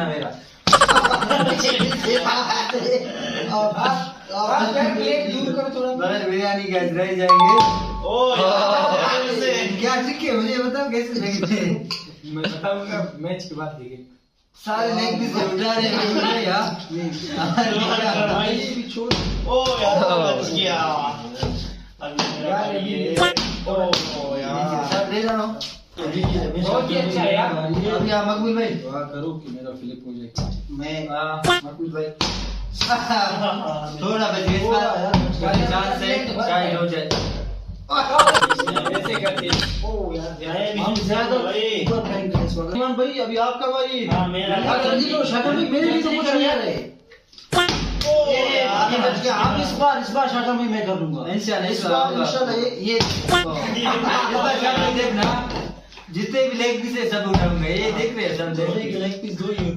मेरा बिरयानी कैसे रह जाएंगे। क्या ट्रिक है मुझे बताओ कैसे रहेंगे। मैं बताऊंगा मैच के बाद देखेंगे। सारे लेग पीस उठा रहे हैं यार। भाई भी छोड़। ओ यार बच गया। सब ले रहा हूँ। बहुत ही अच्छा है यार। अभी आप मकबूल भाई दुआ करो कि मेरा फ्लिप हो जाए। मैं मकबूल भाई थोड़ा बच गया चांस से शायद हो जाए। ऐसे करके ओ यार हम ज्यादा भाई इमरान भाई अभी आपका बारी। हां मेरा जी को शक्ल भी मेरे लिए तो कुछ नहीं आ रहा है। ये बच गया। आप इस बार शक्ल में मैं कर दूंगा इंशाल्लाह। इस बार इंशाल्लाह ये इस बार शक्ल देखना जितने भी लेग पीस है सब उठाऊंगा। ये देख रहे हैं सब लेग पीस दो ही होते हैं।